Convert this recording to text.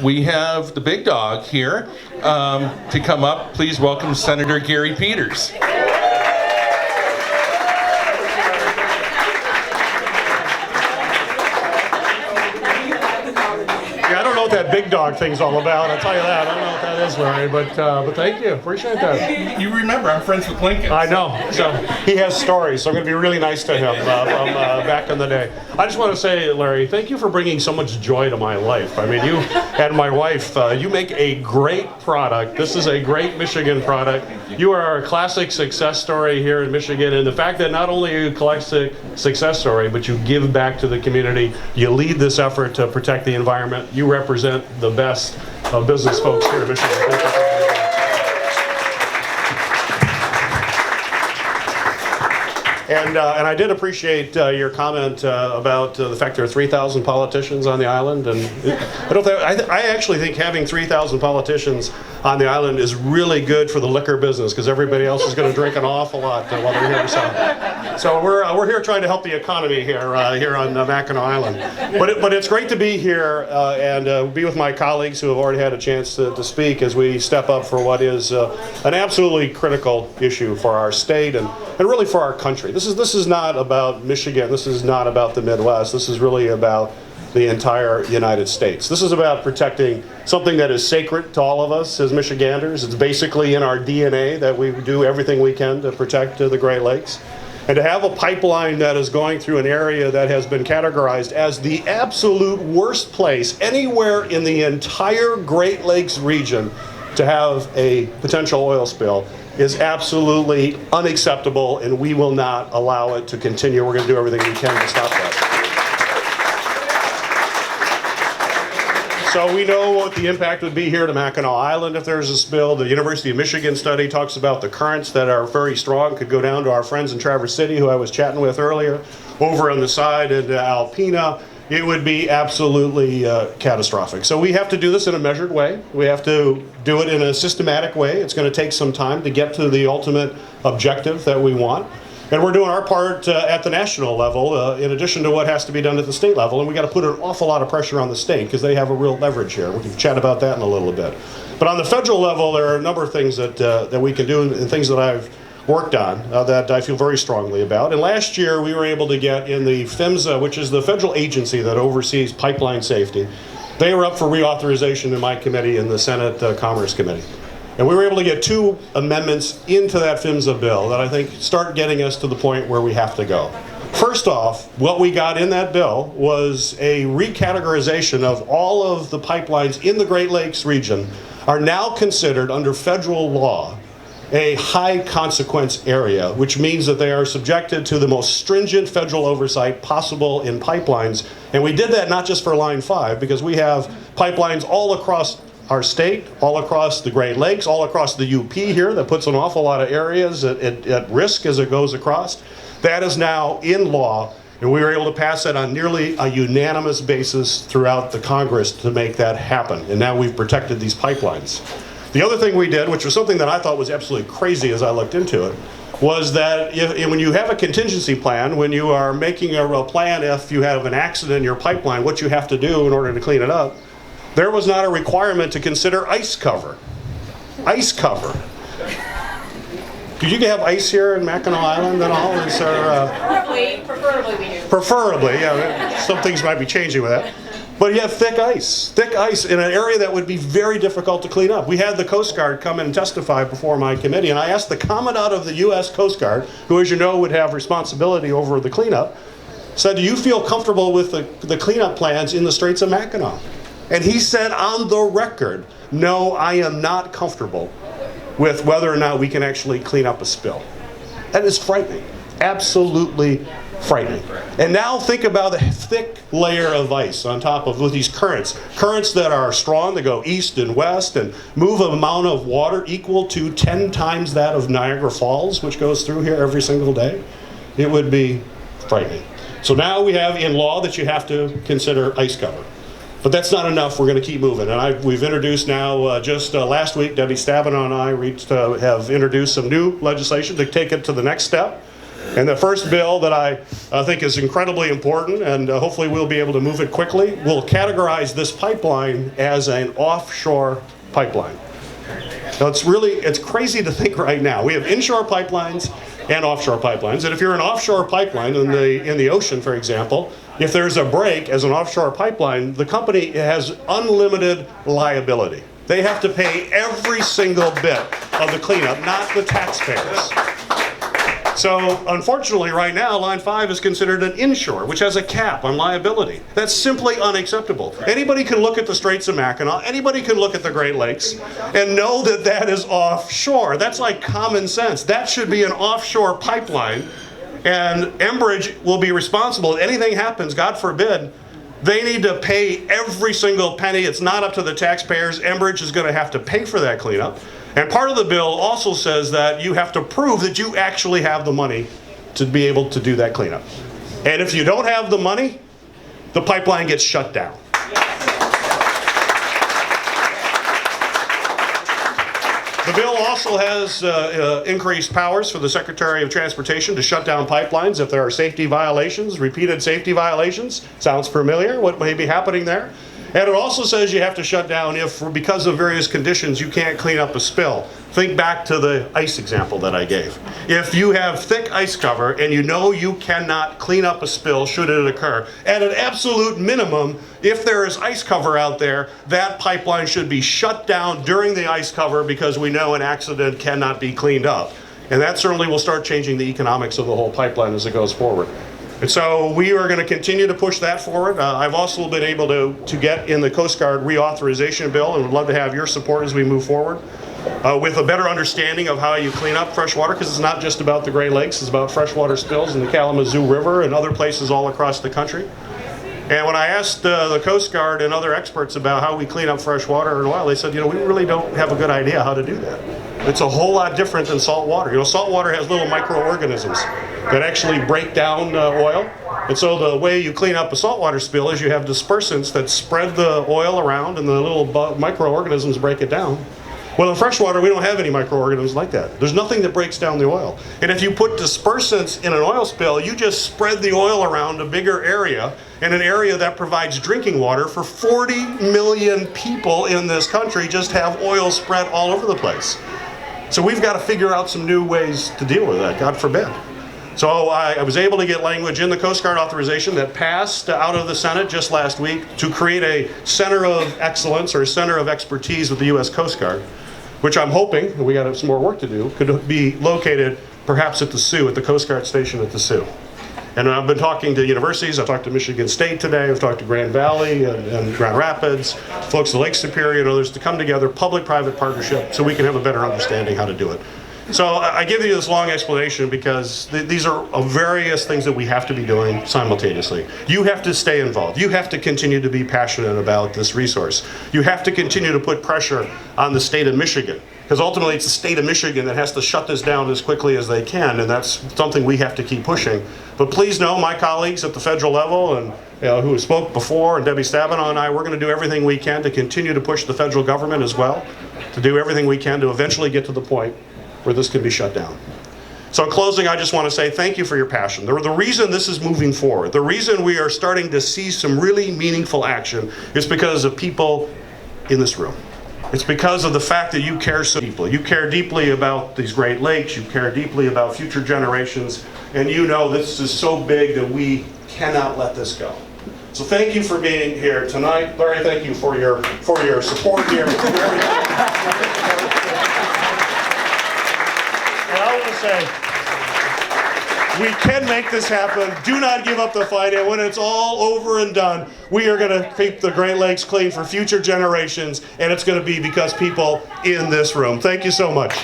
we have the big dog here to come up. Please welcome Senator Gary Peters. I don't know what that big dog thing's all about. I'll tell you that. I don't know what that is, Larry, but thank you. Appreciate that. You remember, I'm friends with Lincoln. I know. So he has stories, so I'm going to be really nice to him from back in the day. I just want to say, Larry, thank you for bringing so much joy to my life. I mean, you and my wife, you make a great product. This is a great Michigan product. You are a classic success story here in Michigan, and the fact that not only are you a classic success story, but you give back to the community, you lead this effort to protect the environment. You represent the best of business folks here in Michigan. Thank you. And I did appreciate your comment about the fact there are 3,000 politicians on the island. And I actually think having 3,000 politicians on the island is really good for the liquor business, because everybody else is going to drink an awful lot while they're here. So we're here trying to help the economy here on Mackinac Island. But it's great to be here and be with my colleagues who have already had a chance to speak as we step up for what is an absolutely critical issue for our state and really for our country. This is not about Michigan. This is not about the Midwest. This is really about the entire United States. This is about protecting something that is sacred to all of us as Michiganders. It's basically in our DNA that we do everything we can to protect the Great Lakes. And to have a pipeline that is going through an area that has been categorized as the absolute worst place anywhere in the entire Great Lakes region to have a potential oil spill is absolutely unacceptable, and we will not allow it to continue. We're going to do everything we can to stop that. So we know what the impact would be here to Mackinac Island if there's a spill. The University of Michigan study talks about the currents that are very strong, could go down to our friends in Traverse City, who I was chatting with earlier, over on the side into Alpena. It would be absolutely catastrophic. So we have to do this in a measured way. We have to do it in a systematic way. It's going to take some time to get to the ultimate objective that we want. And we're doing our part at the national level, in addition to what has to be done at the state level. And we got to put an awful lot of pressure on the state because they have a real leverage here. We can chat about that in a little bit. But on the federal level, there are a number of things that we can do, and things that I've worked on that I feel very strongly about. And last year we were able to get in the PHMSA, which is the federal agency that oversees pipeline safety. They were up for reauthorization in my committee, in the Senate Commerce Committee. And we were able to get 2 amendments into that PHMSA bill that I think start getting us to the point where we have to go. First off, what we got in that bill was a recategorization of all of the pipelines in the Great Lakes region are now considered under federal law a high consequence area, which means that they are subjected to the most stringent federal oversight possible in pipelines. And we did that not just for Line 5, because we have pipelines all across our state, all across the Great Lakes, all across the UP here, that puts an awful lot of areas at risk as it goes across. That is now in law, and we were able to pass that on nearly a unanimous basis throughout the Congress to make that happen. And now we've protected these pipelines. The other thing we did, which was something that I thought was absolutely crazy as I looked into it, was that when you have a contingency plan, when you are making a plan if you have an accident in your pipeline, what you have to do in order to clean it up, there was not a requirement to consider ice cover. Ice cover. Did you have ice here in Mackinac Island at all? Is there, Preferably we do. Preferably, yeah. Some things might be changing with that. But you have thick ice in an area that would be very difficult to clean up. We had the Coast Guard come in and testify before my committee, and I asked the Commandant of the U.S. Coast Guard, who, as you know, would have responsibility over the cleanup, said, do you feel comfortable with the cleanup plans in the Straits of Mackinac? And he said on the record, no, I am not comfortable with whether or not we can actually clean up a spill. That is frightening, absolutely frightening. And now think about the thick layer of ice on top of with these currents that are strong, that go east and west and move an amount of water equal to 10 times that of Niagara Falls, which goes through here every single day. It would be frightening. So now we have in law that you have to consider ice cover. But that's not enough. We're going to keep moving. And we've introduced now, just last week, Debbie Stabenow and I have introduced some new legislation to take it to the next step. And the first bill that I think is incredibly important, and hopefully we'll be able to move it quickly, will categorize this pipeline as an offshore pipeline. Now it's crazy to think right now. We have inshore pipelines and offshore pipelines. And if you're an offshore pipeline in the ocean, for example, if there's a break as an offshore pipeline, the company has unlimited liability. They have to pay every single bit of the cleanup, not the taxpayers. So unfortunately right now, Line 5 is considered an inshore, which has a cap on liability. That's simply unacceptable. Anybody can look at the Straits of Mackinac, anybody can look at the Great Lakes, and know that that is offshore. That's like common sense. That should be an offshore pipeline, and Enbridge will be responsible. If anything happens, God forbid, they need to pay every single penny. It's not up to the taxpayers. Enbridge is going to have to pay for that cleanup. And part of the bill also says that you have to prove that you actually have the money to be able to do that cleanup. And if you don't have the money, the pipeline gets shut down. The bill also has increased powers for the Secretary of Transportation to shut down pipelines if there are safety violations, repeated safety violations. Sounds familiar, what may be happening there? And it also says you have to shut down if, because of various conditions, you can't clean up a spill. Think back to the ice example that I gave. If you have thick ice cover and you know you cannot clean up a spill should it occur, at an absolute minimum, if there is ice cover out there, that pipeline should be shut down during the ice cover because we know an accident cannot be cleaned up. And that certainly will start changing the economics of the whole pipeline as it goes forward. And so we are going to continue to push that forward. I've also been able to get in the Coast Guard reauthorization bill and would love to have your support as we move forward with a better understanding of how you clean up fresh water, because it's not just about the Great Lakes, it's about freshwater spills in the Kalamazoo River and other places all across the country. And when I asked the Coast Guard and other experts about how we clean up fresh water and oil, they said, we really don't have a good idea how to do that. It's a whole lot different than salt water. Salt water has little microorganisms that actually break down oil. And so the way you clean up a saltwater spill is you have dispersants that spread the oil around and the little microorganisms break it down. Well, in freshwater, we don't have any microorganisms like that. There's nothing that breaks down the oil. And if you put dispersants in an oil spill, you just spread the oil around a bigger area, and an area that provides drinking water for 40 million people in this country just have oil spread all over the place. So we've got to figure out some new ways to deal with that, God forbid. So I was able to get language in the Coast Guard authorization that passed out of the Senate just last week to create a center of excellence or a center of expertise with the U.S. Coast Guard, which I'm hoping, and we got some more work to do, could be located perhaps at the Sioux, at the Coast Guard station at the Sioux. And I've been talking to universities. I've talked to Michigan State today. I've talked to Grand Valley and Grand Rapids, folks at Lake Superior and others to come together, public-private partnership, so we can have a better understanding how to do it. So I give you this long explanation because these are various things that we have to be doing simultaneously. You have to stay involved. You have to continue to be passionate about this resource. You have to continue to put pressure on the state of Michigan, because ultimately it's the state of Michigan that has to shut this down as quickly as they can, and that's something we have to keep pushing. But please know my colleagues at the federal level and who spoke before, and Debbie Stabenow and I, we're going to do everything we can to continue to push the federal government as well, to do everything we can to eventually get to the point where this can be shut down. So in closing, I just want to say thank you for your passion. The reason this is moving forward, the reason we are starting to see some really meaningful action is because of people in this room. It's because of the fact that you care so deeply. You care deeply about these Great Lakes, you care deeply about future generations, and you know this is so big that we cannot let this go. So thank you for being here tonight. Larry, thank you for your support here. I want to say, we can make this happen. Do not give up the fight. And when it's all over and done, we are going to keep the Great Lakes clean for future generations. And it's going to be because people in this room. Thank you so much.